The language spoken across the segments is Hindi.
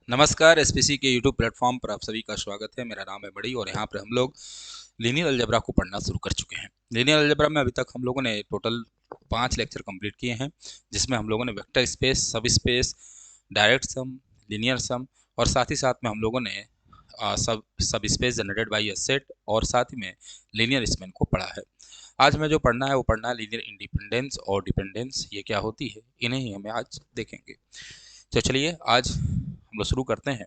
नमस्कार। एसपीसी के यूट्यूब प्लेटफॉर्म पर आप सभी का स्वागत है। मेरा नाम है बड़ी और यहाँ पर हम लोग लीनियर अलजेब्रा को पढ़ना शुरू कर चुके हैं। लीनियर अलजेब्रा में अभी तक हम लोगों ने टोटल 5 लेक्चर कंप्लीट किए हैं, जिसमें हम लोगों ने वेक्टर स्पेस, सब स्पेस, डायरेक्ट सम, लीनियर सम और साथ ही साथ में हम लोगों ने सब space generated by a set और साथ ही में लीनियर स्पैन को पढ़ा है। आज हमें जो पढ़ना है वो पढ़ना है लीनियर इंडिपेंडेंस और डिपेंडेंस, ये क्या होती है, इन्हें ही हमें आज देखेंगे। तो चलिए आज हम लोग शुरू करते हैं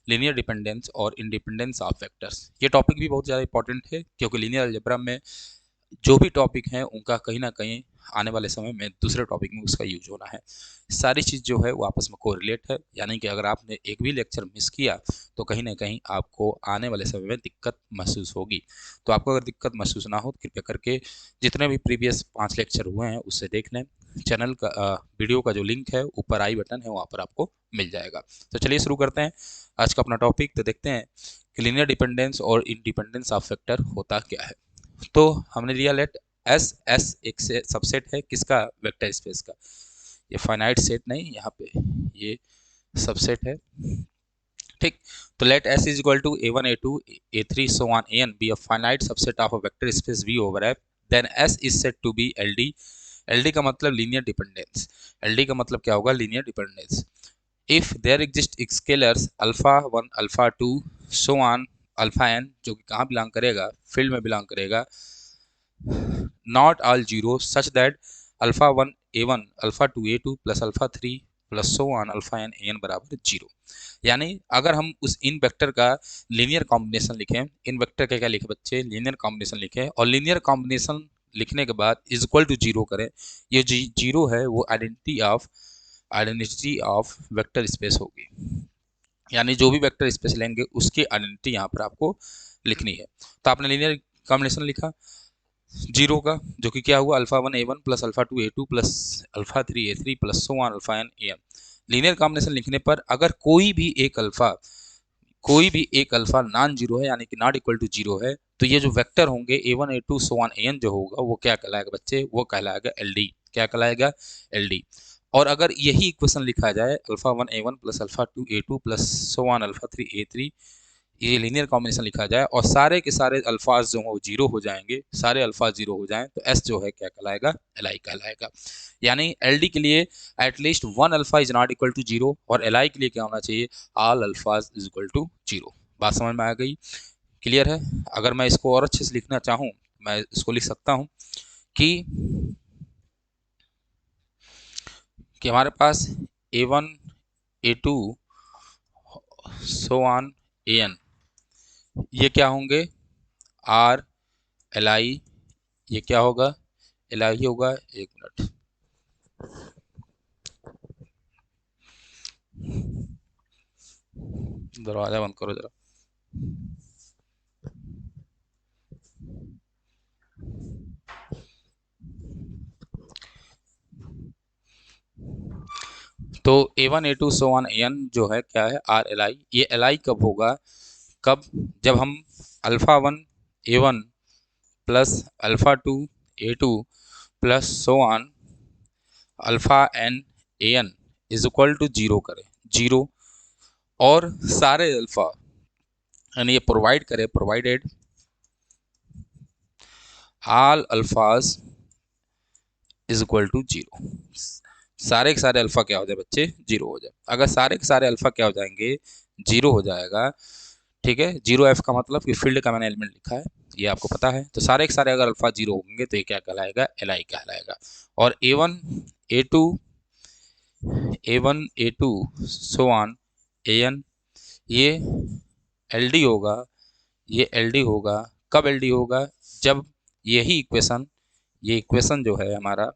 लीनियर डिपेंडेंस और इंडिपेंडेंस ऑफ वेक्टर्स। ये टॉपिक भी बहुत ज़्यादा इंपॉर्टेंट है, क्योंकि लीनियर अलजेब्रा में जो भी टॉपिक हैं उनका कहीं ना कहीं आने वाले समय में दूसरे टॉपिक में उसका यूज होना है। सारी चीज़ जो है वो आपस में कोरिलेट है, यानी कि अगर आपने एक भी लेक्चर मिस किया तो कहीं ना कहीं आपको आने वाले समय में दिक्कत महसूस होगी। तो आपको अगर दिक्कत महसूस ना हो तो कृपया करके जितने भी प्रीवियस 5 लेक्चर हुए हैं उससे देख लें। चैनल का वीडियो का जो लिंक है ऊपर आई बटन है वहाँ पर आपको मिल जाएगा। तो चलिए शुरू करते हैं आज का अपना टॉपिक। तो देखते हैं कि लीनियर डिपेंडेंस और इंडिपेंडेंस ऑफ वेक्टर होता क्या है। तो हमने लिया लेट एस एक से सबसेट है किसका, वेक्टर स्पेस का। ये फाइनाइट सेट नहीं, यहाँ पे ये सबसेट है, ठीक। तो let S is equal to a1 a2 a3 so on an be a finite subset of a vector space v over f, then s is said to be ld। ld का मतलब लीनियर डिपेंडेंस, ld का मतलब क्या होगा, linear dependence. If there exist scalars alpha 1 alpha 2 so on alpha n, जो कि कहाँ बिलोंग करेगा, फील्ड में बिलोंग करेगा, not all zero such that alpha 1 a1 alpha 2 a2 plus alpha 3 plus so on alpha n an बराबर जीरो। यानी अगर हम उस इन वेक्टर का लीनियर कॉम्बिनेशन लिखें, इन वेक्टर का क्या लिखे बच्चे, लीनियर कॉम्बिनेशन लिखें, और लीनियर कॉम्बिनेशन लिखने के बाद इज इक्वल टू जीरो करें, ये जीरो है वो आइडेंटिटी ऑफ वेक्टर स्पेस होगी। यानी जो भी वेक्टर स्पेस लेंगे उसकी आइडेंटिटी यहाँ पर आपको लिखनी है। तो आपने लीनियर कॉम्बिनेशन लिखा जीरो का, जो कि क्या हुआ, alpha 1 a1 plus alpha 2 a2 plus alpha 3 a3 plus so on alpha n an। Linear combination लिखने पर अगर कोई भी एक अल्फा नॉन जीरो है, यानी कि नॉट इक्वल टू जीरो है, तो ये जो वेक्टर होंगे a1 a2 so on an जो होगा वो क्या कहलाएगा बच्चे, वो कहलाएगा एलडी। क्या कहलाएगा, एलडी। और अगर यही इक्वेशन लिखा जाए alpha 1 a1 plus alpha 2 a2 plus so on alpha 3 a3, ये लीनियर कॉम्बिनेशन लिखा जाए और सारे के सारे अल्फाज जो हो जीरो हो जाएंगे, सारे अल्फाज जीरो हो जाएं, तो एस जो है क्या कहलाएगा, एल आई कहलाएगा। यानी एल डी के लिए at least one alpha is not equal to zero, और एल आई के लिए क्या होना चाहिए, all alphas is equal to zero. बात समझ में आ गई, क्लियर है। अगर मैं इसको और अच्छे से लिखना चाहूँ, मैं इसको लिख सकता हूँ कि हमारे पास a1 a2 so on an, ये क्या होंगे, आर एल आई, ये क्या होगा, एल आई होगा। एक मिनट, दरवाजा बंद करो जरा। तो a1 a2 so on an जो है क्या है, आर एल आई। ये एल आई कब होगा, कब, जब हम alpha 1 a1 plus alpha 2 a2 plus so on alpha n an is equal to zero करें, जीरो, और सारे अल्फा, यानी ये प्रोवाइड करें, provided all alphas is equal to zero, सारे के सारे अल्फा क्या हो जाए बच्चे, जीरो हो जाए। अगर सारे के सारे अल्फा क्या हो जाएंगे, जीरो हो जाएगा, ठीक है। जीरो एफ का मतलब कि फील्ड का मैंने एलिमेंट लिखा है, ये आपको पता है। तो सारे के सारे अगर अल्फा जीरो होंगे तो ये क्या कहलाएगा, एल आई कहलाएगा। और a1 a2 a1 a2 so on an, ये एल डी होगा, ये एल डी होगा। कब एल डी होगा, जब यही इक्वेशन, ये इक्वेशन जो है हमारा,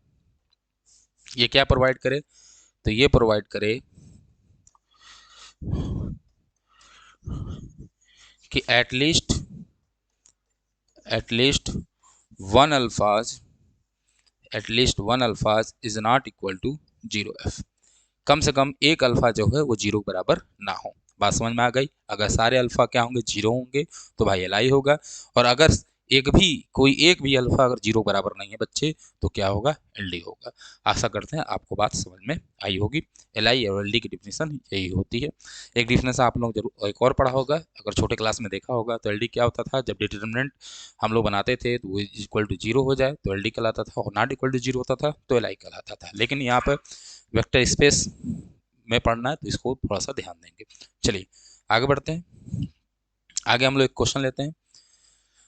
ये क्या प्रोवाइड करे, तो ये प्रोवाइड करे कि at least one alphas, at least one alphas is not equal to zero F. कम से कम एक अल्फा जो है वो जीरो बराबर ना हो। बात समझ में आ गई। अगर सारे अल्फा क्या होंगे, जीरो होंगे, तो भाई एल आई होगा। और अगर कोई एक भी अल्फा अगर 0 बराबर नहीं है बच्चे तो क्या होगा, एलडी होगा। आशा करते हैं आपको बात समझ में आई होगी। एलआई और एलडी की डिफिनेशन यही होती है। एक डिफिनेशन आप लोग जरूर एक और पढ़ा होगा, अगर छोटे क्लास में देखा होगा, तो एलडी क्या होता था, जब डिटरमिनेंट हम लोग बनाते थे तो वो इक्वल टू 0 हो जाए तो एलडी कहलाता था, और नॉट इक्वल टू 0 होता था तो एलआई कहलाता था। लेकिन यहाँ पर वेक्टर स्पेस में पढ़ना है तो इसको थोड़ा सा ध्यान देंगे। चलिए आगे बढ़ते हैं। आगे हम लोग एक क्वेश्चन लेते हैं।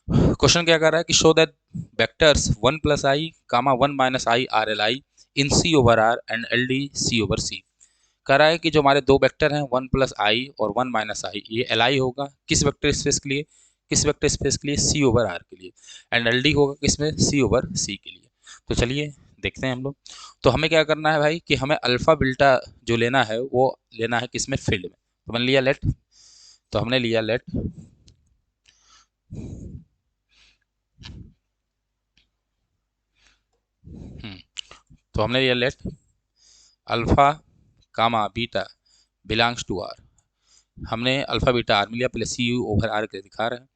क्वेश्चन क्या कर रहा है कि show that vectors 1 plus I comma 1 minus I R L I in C over R and L D C over C. कह रहा है कि जो हमारे दो वेक्टर हैं 1 प्लस आई और 1 माइनस आई, ये एल आई होगा किस वेक्टर स्पेस के लिए, किस वेक्टर स्पेस के लिए, सी ओवर आर के लिए, एंड एल डी होगा किसमें, सी ओवर सी के लिए। तो चलिए देखते हैं हम लोग। तो हमें क्या करना है भाई कि हमें अल्फा बीटा जो लेना है वो लेना है किसमें, फील्ड में। तो मैंने लिया लेट, तो हमने लिया लेट तो हमने लिया let alpha comma beta belongs to R. हमने अल्फा बीटा आर में लिया, पहले सी यू ओवर आर के दिखा रहे हैं।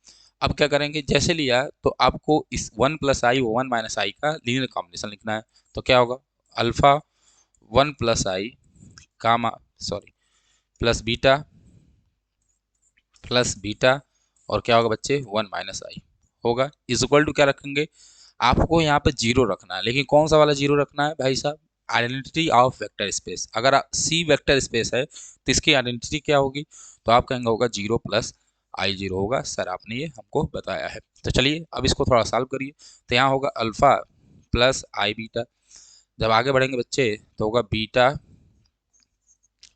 अब क्या करेंगे, जैसे लिया तो आपको इस 1 प्लस आई 1 माइनस आई का लीनियर कॉम्बिनेशन लिखना है। तो क्या होगा, alpha 1 plus I comma sorry plus beta और क्या होगा बच्चे 1 माइनस आई होगा, इज इक्वल टू क्या रखेंगे, आपको यहाँ पे 0 रखना है। लेकिन कौन सा वाला 0 रखना है भाई साहब, आइडेंटिटी ऑफ वेक्टर स्पेस। अगर सी वेक्टर स्पेस है तो इसकी आइडेंटिटी क्या होगी, तो आप कहेंगे होगा 0 प्लस आई 0 होगा। सर आपने ये हमको बताया है। तो चलिए अब इसको थोड़ा सॉल्व करिए। तो यहाँ होगा अल्फा प्लस आई बीटा, जब आगे बढ़ेंगे बच्चे तो होगा बीटा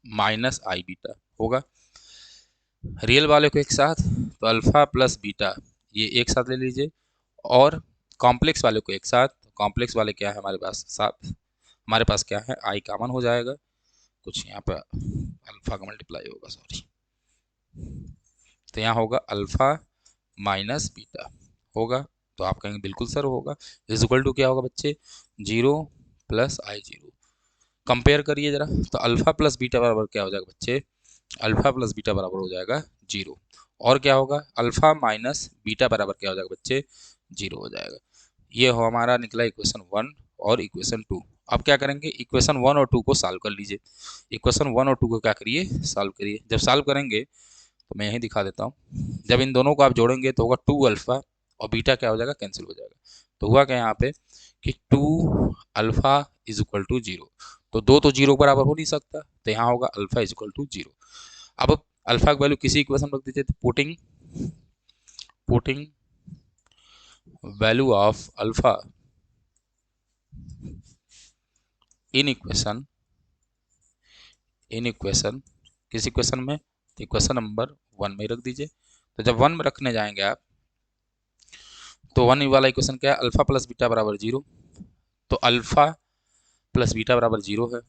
माइनस आई बीटा होगा। रियल वाले को एक साथ, तो अल्फा प्लस बीटा ये एक साथ ले लीजिए, और कॉम्प्लेक्स वाले को एक साथ। कॉम्प्लेक्स वाले क्या है हमारे पास साथ, हमारे पास क्या है, आई कॉमन हो जाएगा, कुछ यहाँ पे अल्फा का मल्टीप्लाई होगा सॉरी। तो यहाँ होगा अल्फा माइनस बीटा होगा। तो आप कहेंगे बिल्कुल सर होगा, इज इक्वल टू क्या होगा बच्चे, 0 प्लस आई 0। कंपेयर करिए जरा, तो अल्फा प्लस बीटा बराबर क्या हो जाएगा बच्चे, अल्फा प्लस बीटा बराबर हो जाएगा 0। और क्या होगा, अल्फा माइनस बीटा बराबर क्या हो जाएगा बच्चे, 0 हो जाएगा। ये हो हमारा निकला इक्वेशन 1 और इक्वेशन 2। अब क्या करेंगे, इक्वेशन 1 और 2 को सॉल्व कर लीजिए। इक्वेशन 1 और 2 को क्या करिए, सॉल्व करिए। जब सॉल्व करेंगे तो मैं यहीं दिखा देता हूँ, जब इन दोनों को आप जोड़ेंगे तो होगा 2 अल्फा और बीटा क्या हो जाएगा, कैंसिल हो जाएगा। तो हुआ क्या यहाँ पे कि 2 अल्फा इज इक्वल टू 0। तो दो तो 0 बराबर हो नहीं सकता, तो यहाँ होगा अल्फा इज इक्वल टू 0। अब अल्फा की वैल्यू किसी इक्वेशन में रख दीजिए, तो putting value of alpha in equation किस इक्वेशन में, तो इक्वेशन नंबर 1 में रख दीजिए। तो जब 1 में रखने जाएंगे आप, तो 1 वाला इक्वेशन क्या है, अल्फा प्लस बीटा बराबर 0। तो अल्फा प्लस बीटा बराबर 0 है।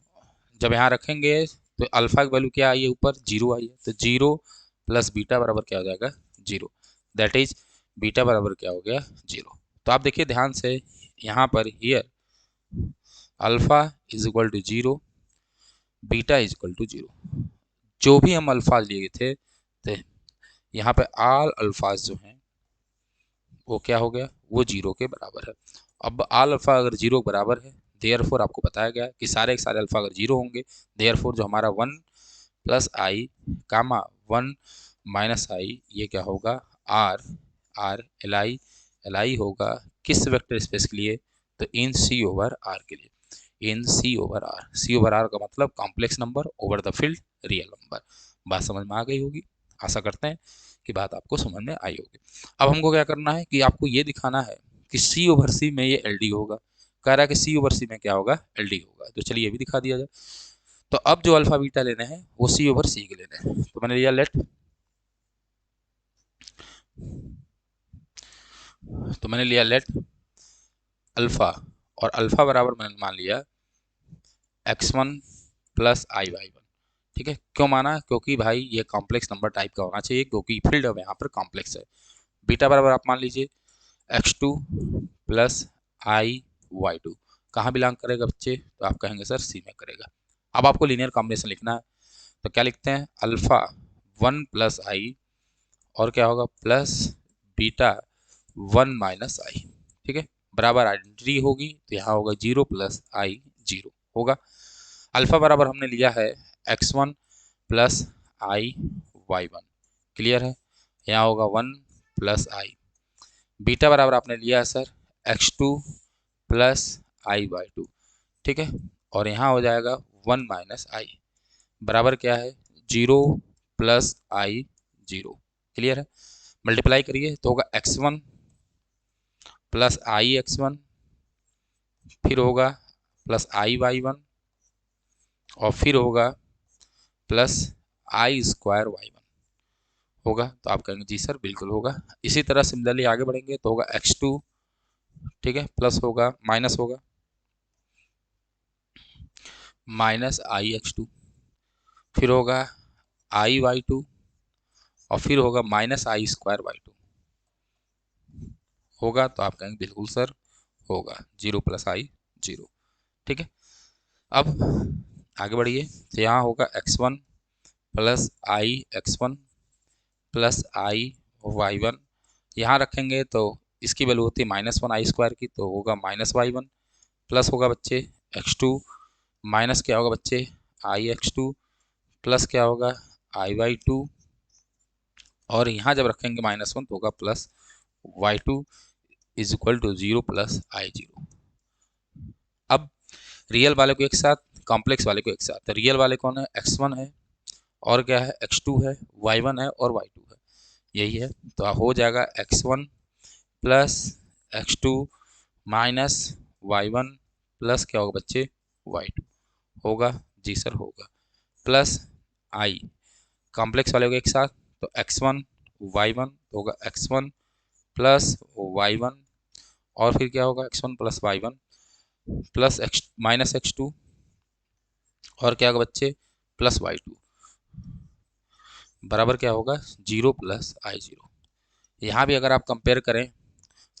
जब यहाँ रखेंगे तो अल्फा की वैल्यू क्या आई है, ऊपर 0 आई है, तो 0 प्लस बीटा बराबर क्या हो जाएगा, 0। दैट इज बीटा बराबर क्या हो गया, 0। तो आप देखिए ध्यान से, यहाँ पर here alpha is equal to 0, beta is equal to 0। जो भी हम अल्फाज लिए थे तो यहाँ पे ऑल अल्फाज जो हैं वो क्या हो गया, वो 0 के बराबर है। अब ऑल अल्फा अगर 0 बराबर है, देयरफॉर आपको बताया गया कि सारे के सारे अल्फा अगर 0 होंगे, देयरफॉर जो हमारा 1 प्लस आई कामा 1 माइनस आई ये क्या होगा, आर आर एल आई होगा किस वेक्टर स्पेस के लिए, तो इन सी ओवर आर के लिए। In C over R, C over R का मतलब complex number over the field real number. बात समझ में आ गई होगी, आशा करते हैं कि बात आपको समझ में आई होगी। अब हमको क्या करना है कि आपको ये दिखाना है कि सी ओवर सी में ये एल डी होगा। कह रहा है कि सी ओवर सी में क्या होगा, एल डी होगा। तो चलिए ये भी दिखा दिया जाए। तो अब जो अल्फा बीटा लेने हैं वो सी ओवर सी के लेने हैं। तो मैंने लिया लेट, तो मैंने लिया लेट अल्फा, और अल्फा बराबर मैंने मान लिया x1 प्लस आई वाई 1। ठीक है, क्यों माना, क्योंकि भाई ये कॉम्प्लेक्स नंबर टाइप का होना चाहिए, क्योंकि फील्ड अब यहाँ पर कॉम्प्लेक्स है। बीटा बराबर आप मान लीजिए x2 प्लस आई वाई 2। कहाँ बिलोंग करेगा बच्चे, तो आप कहेंगे सर सी में करेगा। अब आपको लीनियर कॉम्बिनेशन लिखना है, तो क्या लिखते हैं, अल्फा 1 प्लस आई और क्या होगा प्लस बीटा 1 माइनस आई। ठीक है, बराबर आइडेंटिटी होगी तो यहाँ होगा 0 प्लस आई 0 होगा। अल्फा बराबर हमने लिया है x1 प्लस आई y1, क्लियर है। यहाँ होगा 1 प्लस आई। बीटा बराबर आपने लिया है सर x2 प्लस आई y2, ठीक है। और यहाँ हो जाएगा 1 माइनस आई बराबर क्या है 0 प्लस आई 0, क्लियर है। मल्टीप्लाई करिए तो होगा x1 प्लस आई x1, फिर होगा प्लस आई y1, और फिर होगा प्लस आई स्क्वायर y1 होगा। तो आप कहेंगे जी सर बिल्कुल होगा। इसी तरह सिमिलरली आगे बढ़ेंगे तो होगा x2, ठीक है, प्लस होगा माइनस होगा माइनस आई x2, फिर होगा आई y2, और फिर होगा माइनस आई स्क्वायर y2 होगा। तो आप कहेंगे बिल्कुल सर होगा 0 प्लस आई 0, ठीक है। अब आगे बढ़िए तो यहाँ होगा x1 प्लस आई x1 प्लस आई y1, यहाँ रखेंगे तो इसकी वैल्यू होती है -1 आई स्क्वायर की, तो होगा माइनस y1, प्लस होगा बच्चे x2, माइनस क्या होगा बच्चे आई x2, प्लस क्या होगा आई y2, और यहाँ जब रखेंगे -1 तो होगा plus y2 is equal to 0 plus I 0। अब रियल वाले को एक साथ, कॉम्प्लेक्स वाले को एक साथ। तो रियल वाले कौन है x1 है, और क्या है x2 है, y1 है और y2 है, यही है। तो हो जाएगा x1 plus x2 minus y1 plus क्या होगा बच्चे y2 होगा, जी सर होगा, प्लस आई कॉम्प्लेक्स वाले को एक साथ तो x1 y1 होगा x1 प्लस y1, और फिर क्या होगा x1 plus y1 plus x minus x2, और क्या होगा बच्चे प्लस y2 बराबर क्या होगा 0 प्लस आई 0। यहाँ भी अगर आप कंपेयर करें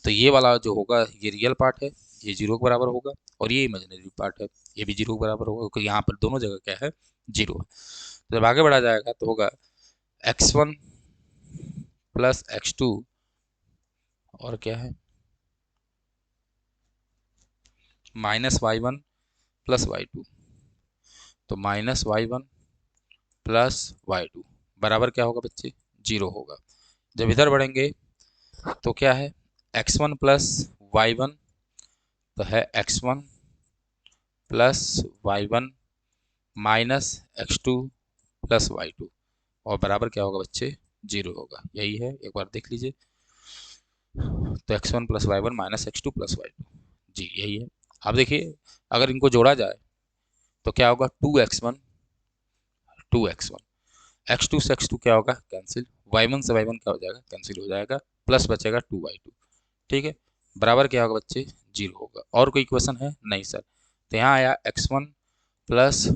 तो ये वाला जो होगा ये रियल पार्ट है, ये 0 के बराबर होगा, और ये इमेजिनरी पार्ट है, ये भी 0 के बराबर होगा, क्योंकि यहाँ पर दोनों जगह क्या है 0 है। तो जब आगे बढ़ा जाएगा तो होगा x1 प्लस x2, और क्या है माइनस y1 प्लस y2, तो माइनस y1 प्लस y2 बराबर क्या होगा बच्चे 0 होगा। जब इधर बढ़ेंगे तो क्या है x1 प्लस y1, तो है x1 plus y1 minus x2 plus y2, और बराबर क्या होगा बच्चे 0 होगा, यही है, एक बार देख लीजिए। तो x1 plus y1 minus x2 plus y2, जी यही है। अब देखिए अगर इनको जोड़ा जाए तो क्या होगा 2x1 2x1, x2 से x2 क्या होगा कैंसिल, y1 से y1 क्या हो जाएगा कैंसिल हो जाएगा, प्लस बचेगा 2y2, ठीक है, बराबर क्या होगा बच्चे 0 होगा। और कोई क्वेश्चन है नहीं सर। तो यहाँ आया x1 प्लस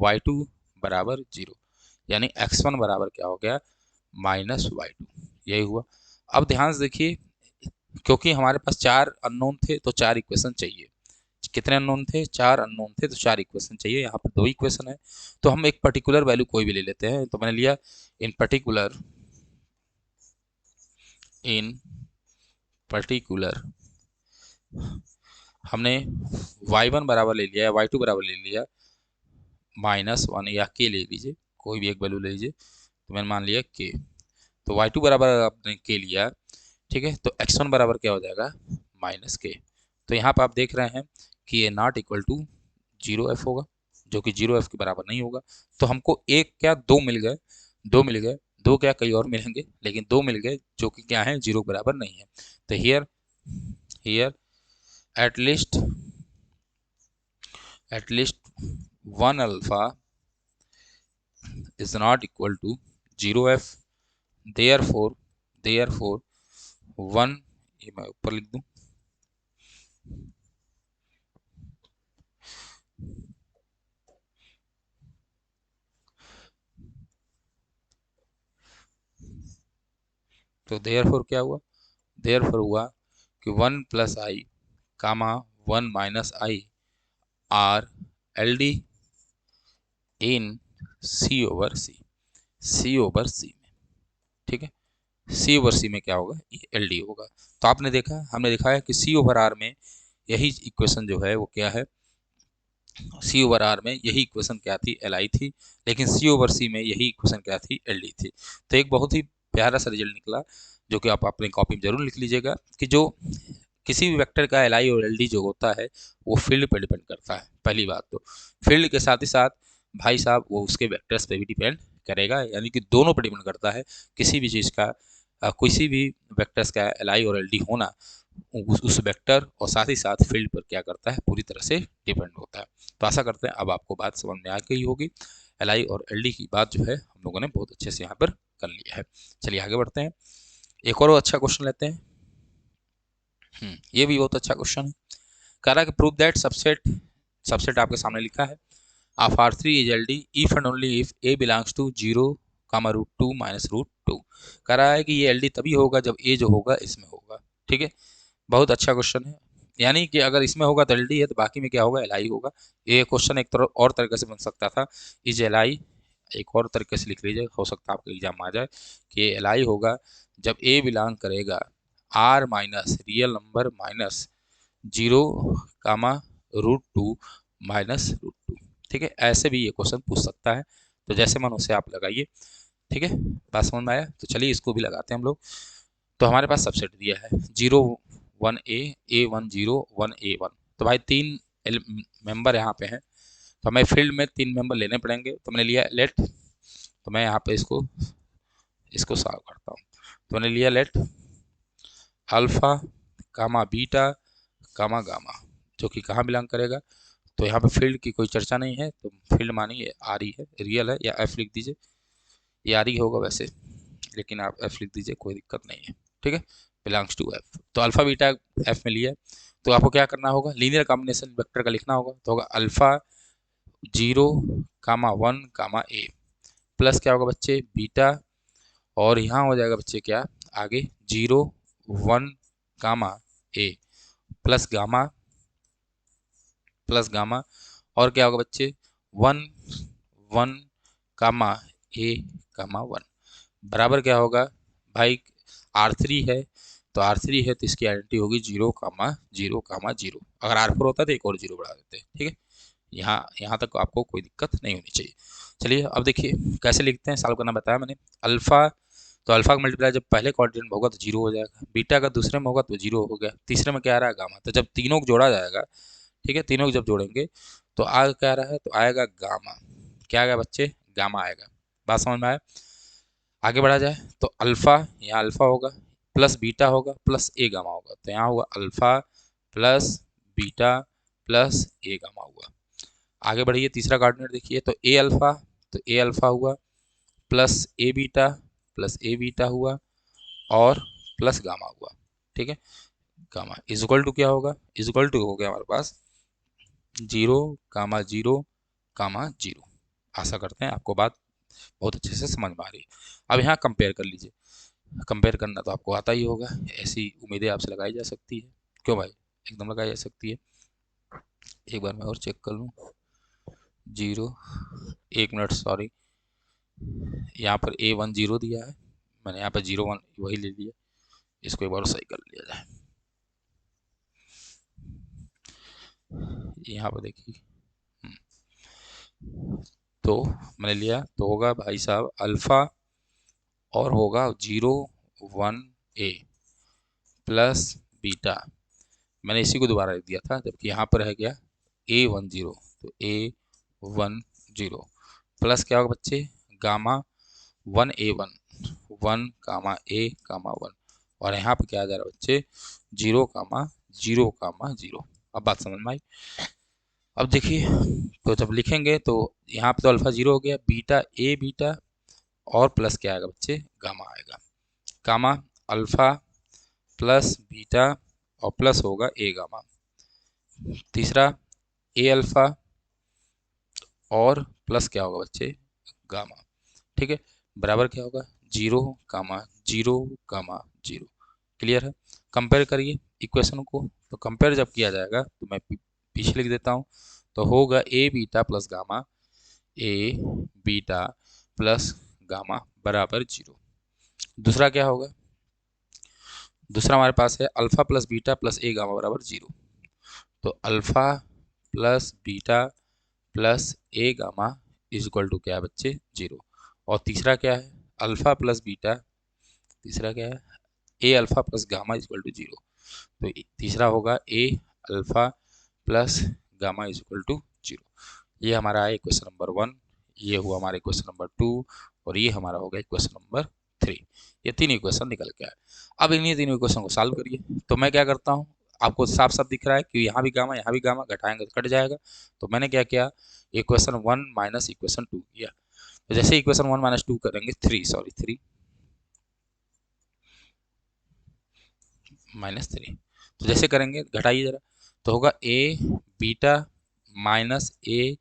y2 बराबर 0, यानी x1 बराबर क्या हो गया -y2, यही हुआ। अब ध्यान से देखिए क्योंकि हमारे पास 4 अननोन थे तो 4 इक्वेशन चाहिए। कितने अननोन थे 4 अननोन थे तो 4 इक्वेशन चाहिए, यहाँ पर 2 इक्वेशन है। तो हम एक पर्टिकुलर वैल्यू कोई भी ले लेते हैं, तो मैंने लिया इन पर्टिकुलर इन पर्टिकुलर हमने y1 बराबर ले लिया, y2 बराबर ले लिया -1, या k ले लीजिए, कोई भी एक वैल्यू ले लीजिए, तो मैंने मान लिया k। तो y2 बराबर आपने k लिया, ठीक है, तो x1 बराबर क्या हो जाएगा -k। तो यहाँ पर आप देख रहे हैं कि ये नॉट इक्वल टू 0f होगा, जो कि 0f के बराबर नहीं होगा। तो हमको एक क्या दो मिल गए, दो मिल गए, दो क्या कई और मिलेंगे, लेकिन दो मिल गए जो कि क्या है 0 के बराबर नहीं है। तो here here at least one alpha is not equal to 0f, therefore 1, ये मैं ऊपर लिख दूं, तो therefore क्या हुआ, therefore हुआ कि 1 plus I comma 1 minus I R L D in C over C में, ठीक है। सी ओवर सी में क्या होगा, ये एल डी होगा। तो आपने देखा, हमने दिखाया कि सी ओवर आर में यही इक्वेशन जो है वो क्या है, सी ओवर आर में यही इक्वेशन क्या थी, एल आई थी, लेकिन सी ओवर सी में यही इक्वेशन क्या थी, एल डी थी। तो एक बहुत ही प्यारा सा रिजल्ट निकला, जो कि आप अपनी कॉपी में जरूर लिख लीजिएगा, कि जो किसी भी वेक्टर का एल आई और एल डी जो होता है वो फील्ड पर डिपेंड करता है। पहली बात तो फील्ड के साथ ही साथ भाई साहब वो उसके वेक्टर्स पे भी डिपेंड करेगा, यानी कि दोनों पर डिपेंड करता है। किसी भी चीज़ का किसी भी वेक्टर्स का एल आई और एल डी होना उस वेक्टर और साथ ही साथ फील्ड पर क्या करता है, पूरी तरह से डिपेंड होता है। तो आशा करते हैं अब आपको बात समझ में आ गई होगी। एल आई और एल डी की बात जो है हम लोगों ने बहुत अच्छे से यहाँ पर कर लिया है। चलिए आगे बढ़ते हैं, एक और अच्छा क्वेश्चन लेते हैं। ये भी बहुत अच्छा क्वेश्चन है। कह रहा है कि प्रूव दैट सबसेट, सबसेट आपके सामने लिखा है, of R three is L D if and only if A belongs to 0, √2 - √2। कह रहा है कि ये एल डी तभी होगा जब ए जो होगा इसमें होगा। ठीक है, बहुत अच्छा क्वेश्चन है। यानी कि अगर इसमें होगा तो एल डी है, तो बाकी में क्या होगा, एल आई होगा। ये क्वेश्चन एक तरह और तरीके से बन सकता था, इज एल आई, एक और तरीके से लिख लीजिए, हो सकता है आपके एग्जाम में आ जाए कि एल आई होगा जब ए बिलोंग करेगा R minus real number minus 0, √2 - √2। ठीक है, ऐसे भी ये क्वेश्चन पूछ सकता है, तो जैसे मन उसे आप लगाइए। ठीक है, बात समझ में आया? तो चलिए इसको भी लगाते हैं हम लोग। तो हमारे पास सबसेट दिया है 0 1 ए 1 0 1 ए 1। तो भाई 3 मेंबर यहाँ पे हैं, तो हमें फील्ड में 3 मेंबर लेने पड़ेंगे। तो मैंने लिया लेट, तो मैं यहाँ पे इसको इसको सॉल्व करता हूँ। तो मैंने लिया let alpha gamma beta gamma gamma, जो कि कहाँ बिलोंग करेगा, तो यहाँ पे फील्ड की कोई चर्चा नहीं है, तो फील्ड मानिए आर ही है, रियल है, या एफ लिख दीजिए, ये आर ही होगा वैसे, लेकिन आप एफ लिख दीजिए, कोई दिक्कत नहीं है। ठीक है, बिलोंग्स टू एफ। तो अल्फा बीटा एफ में लिया, तो आपको क्या करना होगा, लीनियर कॉम्बिनेशन वेक्टर का लिखना होगा। तो होगा अल्फा 0, 1, ए, प्लस क्या होगा बच्चे, बीटा, और यहाँ हो जाएगा बच्चे क्या, आगे 0, 1, ए, प्लस गामा, और क्या होगा बच्चे 1, 1, ए, 1, बराबर क्या होगा भाई, R3 है, तो R3 है तो इसकी आइडेंटिटी होगी 0, 0, 0। अगर R4 होता तो एक और 0 बढ़ा देते। ठीक है, यहाँ तक आपको कोई दिक्कत नहीं होनी चाहिए। चलिए अब देखिए कैसे लिखते हैं, सॉल्व करना बताया मैंने। अल्फा, तो अल्फा का मल्टीप्लाई जब पहले क्वाड्रेंट में होगा तो 0 हो जाएगा, बीटा का दूसरे में होगा तो 0 हो गया, तीसरे में क्या आ रहा है, गामा। तो जब तीनों को जोड़ा जाएगा, ठीक है, तीनों को जब जोड़ेंगे तो आगे क्या आ रहा है, तो आएगा गामा। क्या आएगा बच्चे, गामा आएगा। बात समझ में आया? आगे बढ़ा जाए तो अल्फा, यहाँ अल्फा होगा प्लस बीटा होगा प्लस ए गामा होगा, तो यहाँ होगा अल्फा प्लस बीटा प्लस ए गामा हुआ। आगे बढ़िए, तीसरा कोऑर्डिनेट देखिए, तो ए अल्फा, तो ए अल्फा हुआ प्लस ए बीटा हुआ और प्लस गामा हुआ। ठीक है, गामा इज इक्वल टू क्या होगा, इज इक्वल टू हो गया हमारे पास 0, 0, 0। आशा करते हैं आपको बात बहुत अच्छे से समझ में आ रही है। अब यहाँ कंपेयर कर लीजिए, कंपेयर करना तो आपको आता ही होगा, ऐसी उम्मीदें आपसे लगाई जा सकती है, क्यों भाई, एकदम लगाई जा सकती है। एक बार मैं और चेक कर लूँ, 0, 1 मिनट सॉरी, यहाँ पर A1 0 दिया है, मैंने यहाँ पर 0 1 वही ले लिया, इसको एक बार सही कर लिया जाए। यहाँ पर देखिए, तो मैंने लिया, तो होगा भाई साहब अल्फा और होगा 0, 1 ए प्लस बीटा, मैंने इसी को दोबारा लिख दिया था, जबकि यहाँ पर है क्या A1 0, तो A1 0 प्लस क्या होगा बच्चे, गामा 1A1 1, A, 1, और यहाँ पर क्या आ जा रहा है बच्चे 0, 0, 0। अब बात समझ में आई? अब देखिए, तो जब लिखेंगे तो यहाँ पे तो अल्फा 0 हो गया, बीटा ए बीटा और प्लस क्या आएगा बच्चे, गामा आएगा। गामा अल्फा प्लस बीटा और प्लस होगा ए गामा। तीसरा ए अल्फा और प्लस क्या होगा बच्चे, गामा। ठीक है, बराबर क्या होगा 0, 0, 0। क्लियर है? कंपेयर करिए इक्वेशन को, तो कंपेयर जब किया जाएगा तो मैं पीछे लिख देता हूँ, तो होगा ए beta plus gamma, a beta plus gamma बराबर 0। दूसरा क्या होगा, दूसरा हमारे पास है अल्फा प्लस बीटा प्लस ए गामा बराबर 0। तो alpha plus beta plus A gamma is equal to क्या है बच्चे 0। और तीसरा क्या है अल्फा प्लस बीटा, तीसरा क्या है A alpha plus gamma is equal to 0। तो तीसरा होगा A alpha plus gamma is equal to 0। ये हमारा है इक्वेशन नंबर 1, ये हुआ हमारा इक्वेशन नंबर 2 और ये हमारा होगा इक्वेशन नंबर 3। ये तीन इक्वेशन निकल के आए। अब इन्हीं तीनों इक्वेशन को सॉल्व करिए। तो मैं क्या करता हूँ, आपको साफ साफ दिख रहा है कि यहाँ भी गामा घटाएंगे तो कट जाएगा। तो मैंने क्या किया, इक्वेशन 1 माइनस इक्वेशन 2 किया। तो जैसे इक्वेशन 1 माइनस 2 करेंगे 3 माइनस 3, तो जैसे करेंगे घटाइए जरा, तो होगा ए beta minus A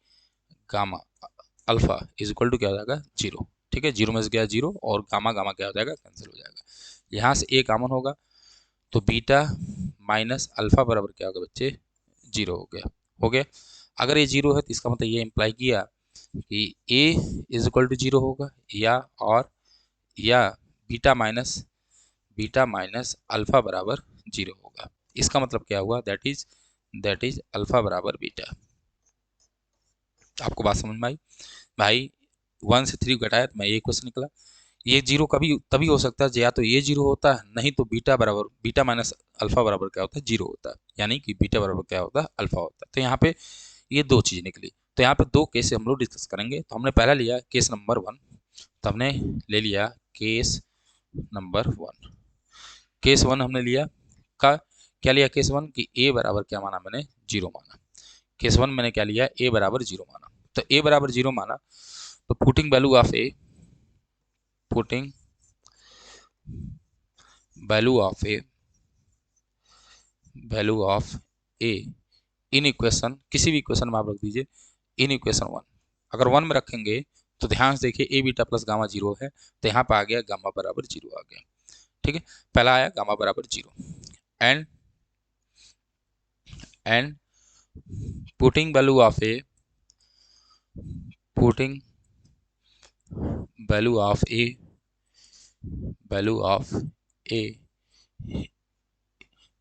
gamma alpha is equal to क्या हो जाएगा 0। ठीक है, 0 में से गया 0 और गामा गामा क्या हो जाएगा कैंसिल हो जाएगा। यहाँ से ए कॉमन होगा तो बीटा माइनस अल्फा बराबर क्या होगा बच्चे 0 हो गया। हो गया, अगर ये 0 है तो इसका मतलब ये इम्प्लाई किया कि ए इज इक्वल टू 0 होगा या बीटा माइनस अल्फा बराबर 0 होगा। इसका मतलब क्या हुआ, दैट इज अल्फा बराबर बीटा। आपको बात समझ में आई भाई? 1 से 3 घटाया तो मैं ये क्वेश्चन निकला। ये 0 कभी तभी हो सकता है या तो ये 0 होता है, नहीं तो बीटा माइनस अल्फा बराबर क्या होता है 0 होता है, यानी कि बीटा बराबर क्या होता है अल्फा होता है। तो यहाँ पे ये दो चीज़ निकली। तो यहाँ पे दो केस हम लोग डिस्कस करेंगे। तो हमने पहला लिया केस नंबर 1, तो हमने ले लिया केस नंबर 1। केस 1 हमने लिया का क्या लिया, केस 1 की ए बराबर क्या माना मैंने 0 माना। केस 1 मैंने क्या लिया, ए बराबर 0 माना। तो ए बराबर 0 माना तो putting value of A value of A in equation, किसी भी इक्वेशन में आप रख दीजिए इन इक्वेशन 1। अगर 1 में रखेंगे तो ध्यान से देखिए ए बीटा प्लस गामा 0 है, तो यहाँ पर आ गया गामा बराबर 0 आ गया। ठीक है, पहला आया गामा बराबर 0 and putting value of A value of A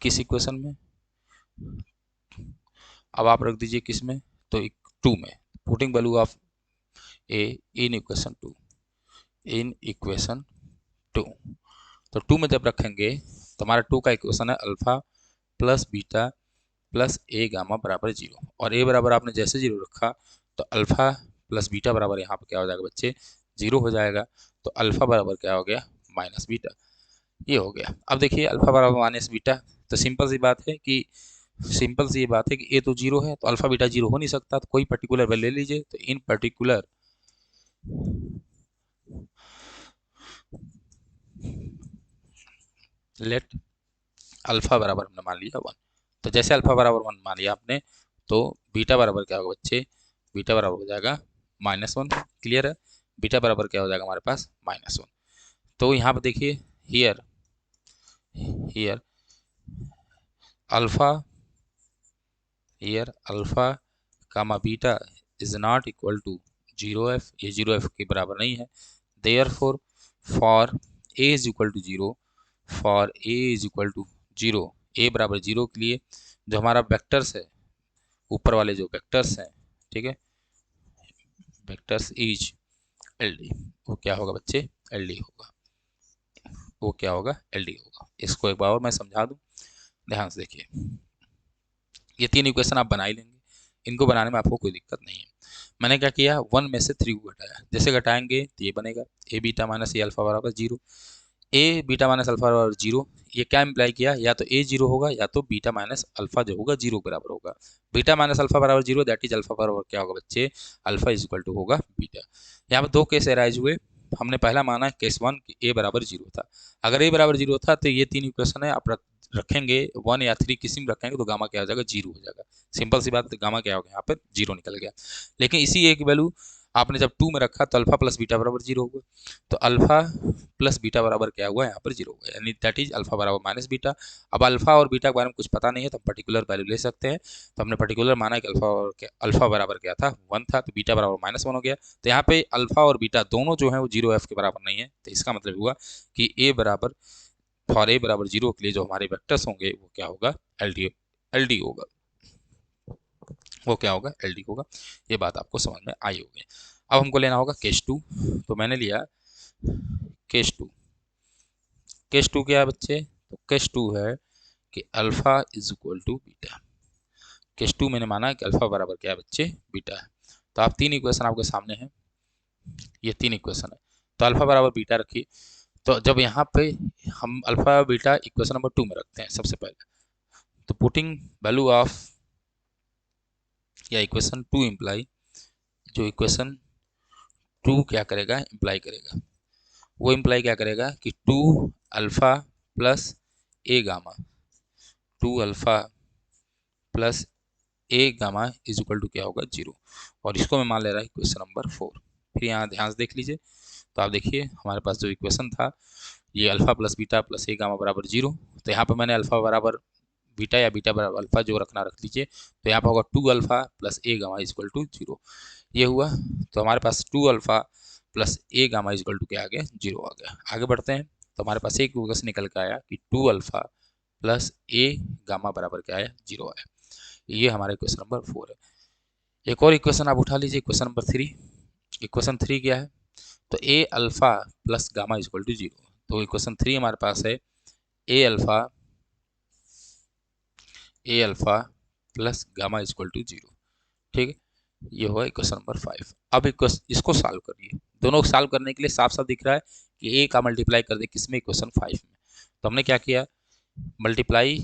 किस इक्वेशन में, अब आप रख दीजिए किस में, तो 2 में। Putting value of A in equation 2। तो 2 में जब रखेंगे तो हमारा 2 का इक्वेशन है अल्फा प्लस बीटा प्लस ए गामा बराबर 0। और ए बराबर आपने जैसे 0 रखा तो अल्फा प्लस बीटा बराबर यहाँ पर क्या हो जाएगा बच्चे 0 हो जाएगा। तो अल्फा बराबर क्या हो गया माइनस बीटा, ये हो गया। अब देखिए अल्फा बराबर माइनस बीटा, तो सिंपल सी बात है कि ए तो 0 है तो अल्फा बीटा 0 हो नहीं सकता। तो कोई पर्टिकुलर वैल्यू ले लीजिए। तो इन पर्टिकुलर लेट अल्फा बराबर हमने मान लिया 1। तो जैसे अल्फा बराबर 1 मान लिया आपने तो बीटा बराबर क्या होगा बच्चे, बीटा बराबर हो जाएगा -1। क्लियर है, बीटा बराबर क्या हो जाएगा हमारे पास -1। तो यहाँ पर देखिए here alpha comma beta is not equal to 0f, ये 0f के बराबर नहीं है। Therefore for a is equal to 0, a बराबर 0 के लिए जो हमारा वेक्टर्स है, ऊपर वाले जो वेक्टर्स हैं, ठीक है, वेक्टर्स इज एल डी, वो क्या होगा बच्चे एल डी होगा, इसको एक बार और मैं समझा दूं, ध्यान से देखिए। ये 3 इक्वेशन आप बना ही लेंगे, इनको बनाने में आपको कोई दिक्कत नहीं है। मैंने क्या किया 1 में से 3 को घटाया, जैसे घटाएंगे तो ये बनेगा ए बीटा माइनस ए अल्फा बराबर 0। ए बीटा माइनस अल्फा बराबर 0, ये क्या इम्प्लाई किया, या तो ए 0 होगा या तो बीटा माइनस अल्फा जो होगा 0 बराबर होगा। बीटा माइनस अल्फा बराबर 0 दैट इज अल्फा बराबर क्या होगा बच्चे अल्फा इज इक्वल टू होगा बीटा। यहाँ पर 2 केस एराइज हुए। हमने पहला माना केस 1 ए बराबर 0 था। अगर ए बराबर 0 था तो ये 3 इक्वेशन है आप रखेंगे 1 या 3 किसी में रखेंगे तो गामा क्या हो जाएगा 0 हो जाएगा। सिंपल सी बात, गामा क्या हो गया यहाँ पर 0 निकल गया। लेकिन इसी एक वैल्यू आपने जब 2 में रखा तो अल्फा प्लस बीटा बराबर 0 होगा। तो अल्फा प्लस बीटा बराबर क्या हुआ यहाँ पर 0 होगा, यानी दैट इज अल्फा बराबर माइनस बीटा। अब अल्फा और बीटा के बारे में कुछ पता नहीं है तो हम पर्टिकुलर वैल्यू ले सकते हैं। तो हमने पर्टिकुलर माना कि अल्फा बराबर क्या था 1 था, तो बीटा बराबर -1 हो गया। तो यहाँ पे अल्फा और बीटा दोनों जो है वो 0f के बराबर नहीं है। तो इसका मतलब हुआ कि ए बराबर फॉर ए बराबर 0 के लिए जो हमारे वेक्टर्स होंगे वो क्या होगा, एलडी होगा, वो क्या होगा, एलडी होगा। ये बात आपको समझ में आई होगी। अब हमको लेना होगा केस 2। तो मैंने लिया केस 2। केस 2 क्या है बच्चे, तो केस 2 है कि alpha is equal to beta. Case 2 मैंने माना है कि अल्फा बराबर क्या है बच्चे, बीटा है। तो आप तीन इक्वेशन आपके सामने हैं, ये तीन इक्वेशन है। तो अल्फा बराबर बीटा रखिए। तो जब यहाँ पे हम अल्फा बीटा इक्वेशन नंबर 2 में रखते हैं सबसे पहले, तो पुटिंग वैल्यू ऑफ या इक्वेशन 2 इम्प्लाई, जो इक्वेशन 2 क्या करेगा, इम्प्लाई करेगा, वो इम्प्लाई क्या करेगा कि 2 alpha plus A gamma, 2 alpha plus A gamma is equal to क्या होगा, 0। और इसको मैं मान ले रहा है इक्वेशन नंबर 4। फिर यहाँ ध्यान से देख लीजिए, तो आप देखिए हमारे पास जो इक्वेशन था ये अल्फा प्लस बीटा प्लस ए गामा बराबर 0। तो यहाँ पर मैंने अल्फा बराबर बीटा या बीटा बराबर अल्फा जो रखना रख लीजिए। तो यहाँ पर होगा 2 alpha plus A gamma is equal to 0, ये हुआ। तो हमारे पास 2 alpha plus A gamma is equal to क्या आ गया, 0 आ गया। आगे बढ़ते हैं, तो हमारे पास एक इक्वेशन निकल के आया कि 2 अल्फा प्लस ए गामा बराबर क्या आया, 0 आया। ये हमारा इक्वेशन नंबर 4 है। एक और इक्वेशन आप उठा लीजिए, इक्वेशन नंबर 3। इक्वेशन 3 क्या है, तो A alpha plus gamma is equal to 0। तो इक्वेशन 3 हमारे पास है A alpha plus gamma is equal to 0, ठीक है। ये हुआ इक्वेशन नंबर 5। अब इसको सॉल्व करिए। दोनों को सॉल्व करने के लिए साफ साफ दिख रहा है कि ए का मल्टीप्लाई कर दे किसमें, इक्वेशन 5 में। तो हमने क्या किया, मल्टीप्लाई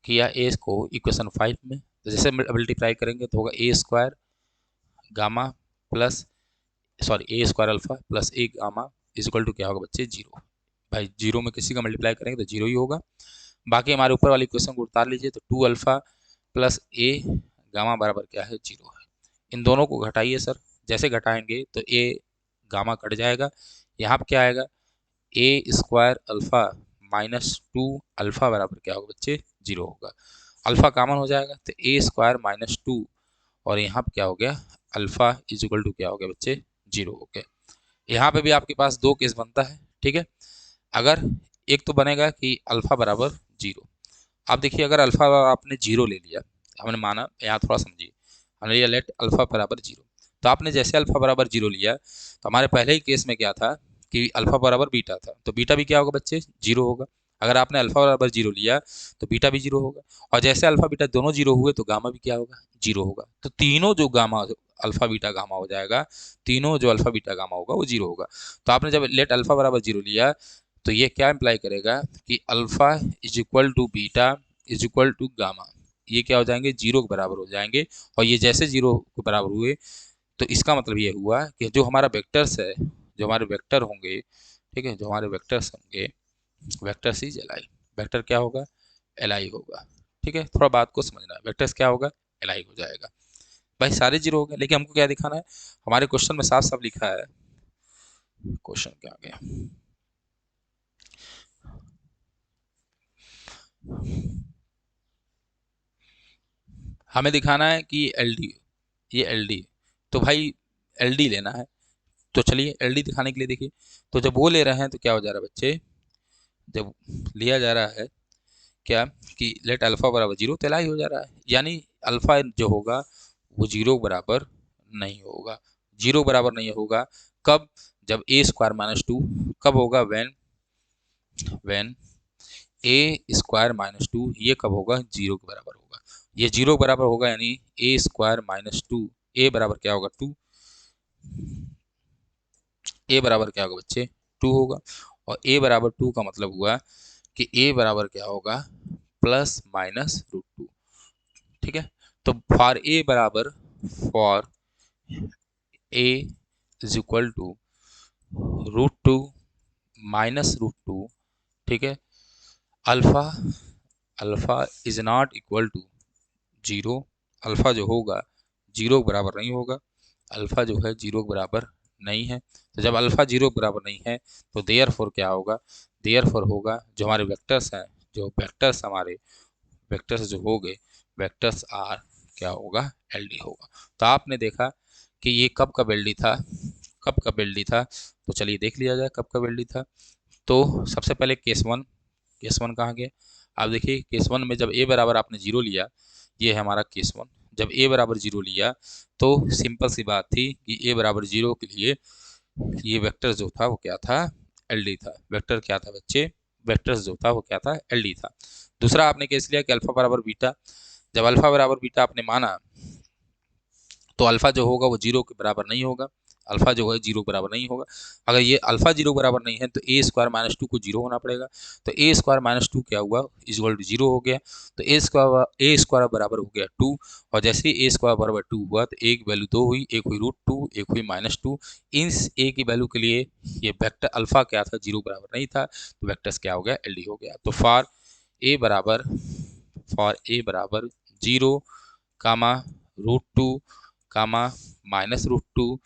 किया ए को इक्वेशन 5 में। तो जैसे मल्टीप्लाई करेंगे तो होगा A square gamma plus A square alpha plus A gamma is equal to क्या होगा बच्चे, 0। भाई 0 में किसी का मल्टीप्लाई करेंगे तो 0 ही होगा। बाकी हमारे ऊपर वाली इक्वेशन को उतार लीजिए, तो 2 अल्फा प्लस ए गामा बराबर क्या है, 0 है। इन दोनों को घटाइए सर, जैसे घटाएंगे तो ए गामा कट जाएगा। यहाँ पर क्या आएगा, ए स्क्वायर अल्फा माइनस 2 अल्फा बराबर क्या होगा बच्चे, 0 होगा। अल्फा कॉमन हो जाएगा तो ए स्क्वायर माइनस 2, और यहाँ पर क्या हो गया, अल्फा इज इक्वल टू क्या हो गया बच्चे, 0 हो गया। यहाँ पे भी आपके पास दो केस बनता है, ठीक है। अगर एक तो बनेगा कि अल्फा बराबर 0। आप देखिए अगर अल्फा आपने 0 ले लिया, हमने माना, यहाँ थोड़ा समझिए, हमने लिया लेट अल्फा बराबर 0। तो आपने जैसे अल्फा बराबर 0 लिया, तो हमारे पहले ही केस में क्या था कि अल्फा बराबर बीटा था, तो बीटा भी क्या होगा बच्चे, 0 होगा। अगर आपने अल्फा बराबर 0 लिया तो बीटा भी 0 होगा। और जैसे अल्फा बीटा दोनों 0 हुए तो गामा भी क्या होगा, 0 होगा। तो तीनों जो गामा अल्फा बीटा गामा हो जाएगा, तीनों जो अल्फा बीटा गामा होगा वो 0 होगा। तो आपने जब लेट अल्फा बराबर 0 लिया, तो ये क्या इम्प्लाई करेगा कि alpha is equal to beta is equal to gamma, ये क्या हो जाएंगे, 0 के बराबर हो जाएंगे। और ये जैसे 0 के बराबर हुए, तो इसका मतलब ये हुआ कि जो हमारा वेक्टर्स है, जो हमारे वेक्टर होंगे, ठीक है, जो हमारे वेक्टर्स होंगे, vectors is L I. Vector क्या होगा, एल आई होगा, ठीक है। थोड़ा बात को समझना है, वेक्टर्स क्या होगा, एल आई हो जाएगा। भाई सारे 0 हो गए, लेकिन हमको क्या दिखाना है, हमारे क्वेश्चन में साफ साफ लिखा है, क्वेश्चन क्या आ गया, हमें दिखाना है कि एल डी, ये एल डी। तो भाई एल डी लेना है, तो चलिए एल डी दिखाने के लिए देखिए। तो जब वो ले रहे हैं तो क्या हो जा रहा है बच्चे, जब लिया जा रहा है क्या कि लेट अल्फा बराबर 0, तो एल हो जा रहा है, यानी अल्फा जो होगा वो 0 बराबर नहीं होगा। 0 बराबर नहीं होगा कब, जब ए स्क्वायर माइनस 2, कब होगा, वैन ए स्क्वायर माइनस 2, ये कब होगा, 0 के बराबर होगा। ये 0 बराबर होगा, यानी ए स्क्वायर माइनस 2, ए बराबर क्या होगा, 2। ए बराबर क्या होगा बच्चे, 2 होगा। और ए बराबर 2 का मतलब हुआ कि ए बराबर क्या होगा, प्लस माइनस रूट 2, ठीक है। तो for a is equal to root 2 minus root 2, ठीक है। Alpha alpha is not equal to 0, alpha जो होगा 0 के बराबर नहीं होगा, अल्फा जो है 0 के बराबर नहीं है। तो जब अल्फा 0 के बराबर नहीं है, तो देयर फोर क्या होगा, देयर फोर होगा जो हमारे वेक्टर्स हैं, जो वेक्टर्स हमारे वेक्टर्स जो हो गए, वेक्टर्स आर क्या होगा, एल डी होगा। तो आपने देखा कि ये कब का एल डी था, कब का एल डी था। तो चलिए देख लिया जाए कब का एल डी था। तो सबसे पहले केस वन कहाँ गया? आप देखिए केस वन में जब ए बराबर आपने जीरो लिया, ये है हमारा केस वन, जब ए बराबर जीरो लिया तो सिंपल सी बात थी कि ए बराबर जीरो के लिए ये वेक्टर जो था वो क्या था? एलडी था। वेक्टर क्या था बच्चे? वेक्टर्स जो था वो क्या था? एलडी था। दूसरा आपने केस लिया कि अल्फा बराबर बीटा, जब अल्फा बराबर बीटा आपने माना तो अल्फा जो होगा वो जीरो के बराबर नहीं होगा, अल्फा जो है जीरो बराबर नहीं होगा। अगर ये अल्फा जीरो बराबर नहीं है तो ए स्क्वायर माइनस टू को जीरो होना पड़ेगा। तो ए स्क्वायर माइनस टू क्या हुआ? इक्वल टू जीरो हो गया। तो ए स्क्वायर बराबर हो गया टू, और जैसे ही ए स्क्वायर बराबर टू हुआ तो एक वैल्यू दो हुई, एक हुई रूट टू, एक हुई माइनस टू। इन ए की वैल्यू के लिए ये वेक्टर अल्फा क्या था? जीरो बराबर नहीं था, तो वेक्टर्स क्या हो गया? एल डी हो गया। तो फॉर ए बराबर zero comma root two comma minus root two,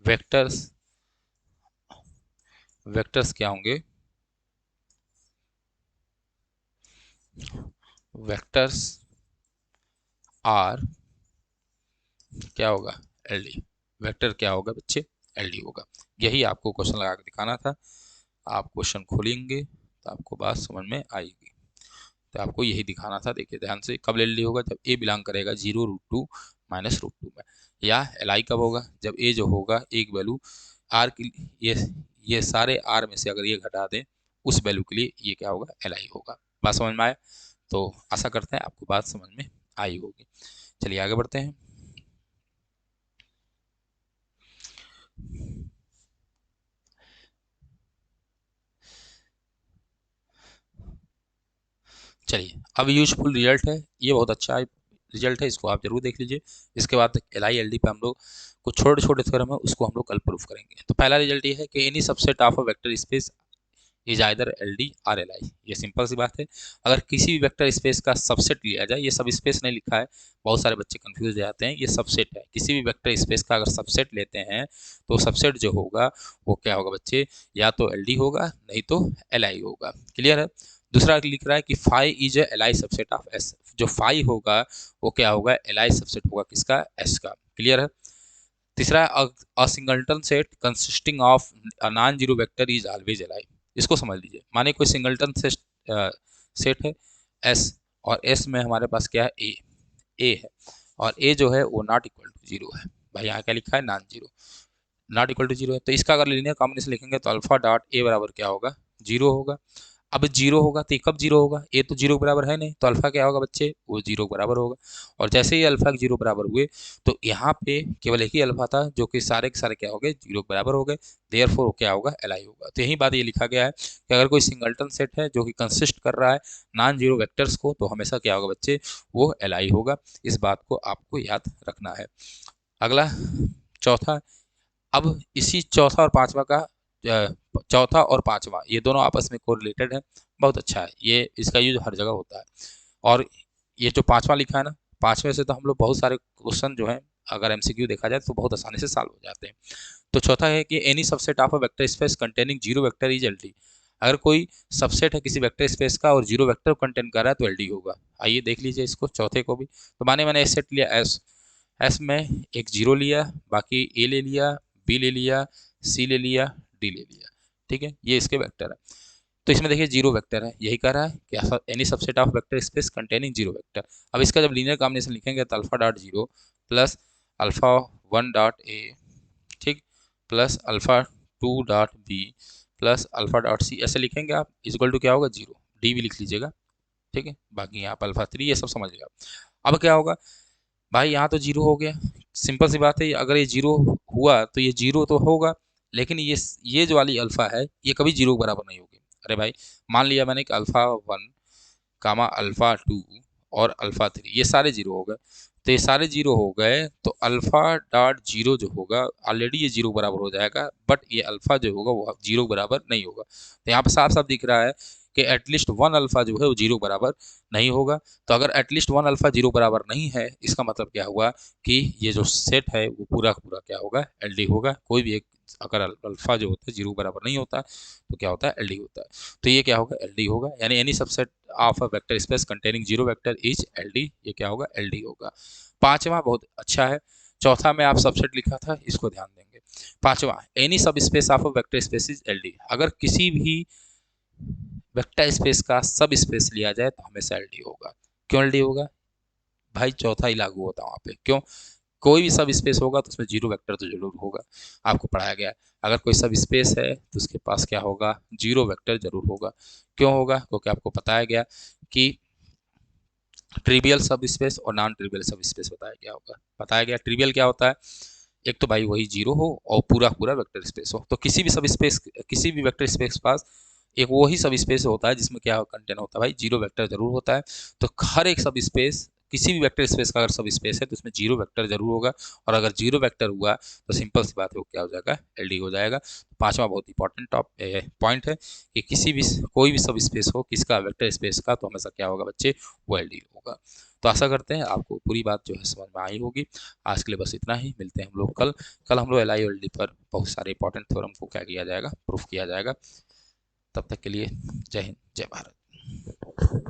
vectors vectors क्या होंगे? वेक्टर्स आर क्या होगा? एलडी। वेक्टर क्या होगा बच्चे? एलडी होगा। यही आपको क्वेश्चन लगा के दिखाना था। आप क्वेश्चन खोलेंगे तो आपको बात समझ में आएगी। तो आपको यही दिखाना था। देखिए ध्यान से, कब एलडी होगा? जब ए बिलोंग करेगा zero root two minus root two में। या एल कब होगा? जब ए जो होगा एक वैल्यू आर की, ये सारे आर में से अगर ये घटा दें उस वैल्यू के लिए ये क्या होगा? एल आई होगा। बात समझ में आए? तो आशा करते हैं आपको बात समझ में आई होगी। चलिए आगे बढ़ते हैं। चलिए अब यूजफुल रिजल्ट है, ये बहुत अच्छा रिजल्ट है, इसको आप जरूर देख लीजिए। इसके बाद एल आई एल डी पे हम लोग कुछ छोटे छोटे थ्योरम है उसको हम लोग कल प्रूफ करेंगे। तो पहला रिजल्ट ये है कि any subset of a vector space is either L D R L आई। ये सिंपल सी बात है। अगर किसी भी वेक्टर स्पेस का सबसेट लिया जाए, ये सब स्पेस नहीं लिखा है, बहुत सारे बच्चे कंफ्यूज हो जाते हैं, ये सबसेट है। किसी भी वेक्टर स्पेस का अगर सबसेट लेते हैं तो सबसेट जो होगा वो क्या होगा बच्चे? या तो एल डी होगा, नहीं तो एल आई होगा। क्लियर है? दूसरा लिख रहा है कि phi is a L I subset of S. जो फाई होगा वो क्या होगा? एल आई सबसेट होगा किसका? एस का। क्लियर है? तीसरा, a singleton set consisting of a non zero vector is always L I. इसको समझ लीजिए। माने कोई सिंगलटन सेट है एस, और एस में हमारे पास क्या है? ए है, और ए जो है वो नॉट इक्वल टू जीरो है। भाई यहाँ क्या लिखा है? Non zero, not equal to zero है। तो इसका अगर लीनियर कॉम्बिनेशन लिखेंगे तो अल्फा डॉट ए बराबर क्या होगा? जीरो होगा। अब जीरो होगा तो ये कब जीरो होगा? ए तो जीरो बराबर है नहीं, तो अल्फा क्या होगा बच्चे? वो जीरो बराबर होगा। और जैसे ही अल्फा जीरो बराबर हुए तो यहाँ पे केवल एक ही अल्फा था, जो कि सारे के सारे क्या हो गए? जीरो बराबर हो गए। देयरफॉर क्या होगा? एल आई होगा। तो यही बात ये लिखा गया है कि अगर कोई सिंगलटन सेट है जो कि कंसिस्ट कर रहा है नॉन जीरो वेक्टर्स को, तो हमेशा क्या होगा बच्चे? वो एल आई होगा। इस बात को आपको याद रखना है। अगला चौथा, अब इसी चौथा और पांचवा का चौथा और पांचवा ये दोनों आपस में कोरिलेटेड है। बहुत अच्छा है, ये इसका यूज हर जगह होता है। और ये जो पांचवा लिखा है ना, पांचवे से तो हम लोग बहुत सारे क्वेश्चन जो है अगर एमसीक्यू देखा जाए तो बहुत आसानी से सॉल्व हो जाते हैं। तो चौथा है कि any subset of a vector space containing zero vector is LD. अगर कोई सबसेट है किसी वेक्टर स्पेस का और जीरो वेक्टर कंटेन कर रहा है तो एलडी होगा। आइए देख लीजिए इसको, चौथे को भी। तो माने मैंने सेट लिया एस, एस में एक जीरो लिया, बाकी ए ले लिया, बी ले लिया, सी ले लिया, डी ले लिया। ठीक है, ये इसके वेक्टर है। तो इसमें देखिए जीरो वेक्टर है, यही कह रहा है कि any subset of vector space containing zero vector. अब इसका जब लीनियर कॉम्बिनेशन लिखेंगे तो alpha dot zero plus alpha one dot A, ठीक, plus alpha two dot B plus alpha dot C, ऐसे लिखेंगे आप। इक्वल टू क्या होगा? जीरो। डी भी लिख लीजिएगा। ठीक है, बाकी यहाँ पर अल्फा थ्री, ये सब समझ लिया। अब क्या होगा भाई? यहाँ तो जीरो हो गया, सिंपल सी बात है। अगर ये जीरो हुआ तो ये जीरो तो होगा, लेकिन ये जो वाली अल्फा है ये कभी जीरो के बराबर नहीं होगी। अरे भाई, मान लिया मैंने कि alpha one comma alpha two और अल्फा थ्री ये सारे जीरो हो गए। तो ये सारे जीरो हो गए तो अल्फा डॉट जीरो जो होगा ऑलरेडी ये जीरो बराबर हो जाएगा, बट ये अल्फा जो होगा वो जीरो बराबर नहीं होगा। तो यहाँ पर साफ साफ दिख रहा है कि एटलीस्ट वन अल्फा जो है वो जीरो बराबर नहीं होगा। तो अगर एटलीस्ट वन अल्फा जीरो बराबर नहीं है, इसका मतलब क्या हुआ कि ये जो सेट है वो पूरा का पूरा क्या होगा? एलडी होगा। कोई भी एक अगर अल्फा जो होता है जीरो बराबर नहीं होता तो क्या होता है? एलडी होता है। तो ये क्या होगा? एलडी होगा। यानी any subset of a vector space containing zero vector is LD, ये क्या होगा? एलडी होगा। पांचवा बहुत अच्छा है चौथा में आप सबसेट लिखा था, इसको ध्यान देंगे। पांचवा, any subspace of vector space is LD. अगर किसी भी वेक्टर स्पेस का सब स्पेस लिया जाए तो हमेशा एलडी होगा। क्यों एलडी होगा भाई? चौथा ही लागू होता है वहां पे। क्यों? कोई भी सब स्पेस होगा तो उसमें जीरो वेक्टर तो जरूर होगा, आपको पढ़ाया गया है। अगर कोई सब स्पेस है तो उसके पास क्या होगा? जीरो वेक्टर जरूर होगा। क्यों होगा? क्योंकि आपको बताया गया कि ट्रिवियल सब स्पेस और नॉन ट्रिवियल सब स्पेस बताया गया होगा। बताया गया ट्रिवियल क्या होता है? एक तो भाई वही जीरो हो और पूरा पूरा वेक्टर स्पेस हो। तो किसी भी सब स्पेस, किसी भी वेक्टर स्पेस के पास एक वही सब स्पेस होता है जिसमें क्या कंटेंट होता है भाई? जीरो वेक्टर जरूर होता है। तो हर एक सब स्पेस, किसी भी वेक्टर स्पेस का अगर सब स्पेस है तो उसमें जीरो वेक्टर जरूर होगा। और अगर जीरो वेक्टर हुआ तो सिंपल सी बात है, वो क्या हो जाएगा? एलडी हो जाएगा। पांचवा बहुत इंपॉर्टेंट पॉइंट है कि किसी भी, कोई भी सब स्पेस हो किसका, वेक्टर स्पेस का, तो हमेशा क्या होगा बच्चे? वो एलडी होगा। तो आशा करते हैं आपको पूरी बात जो है समझ में आई होगी। आज के लिए बस इतना ही, मिलते हैं हम लोग कल। कल हम लोग एल आई एल डी पर बहुत सारे इंपॉर्टेंट थ्योरम को क्या किया जाएगा? प्रूफ किया जाएगा। तब तक के लिए जय हिंद, जय भारत।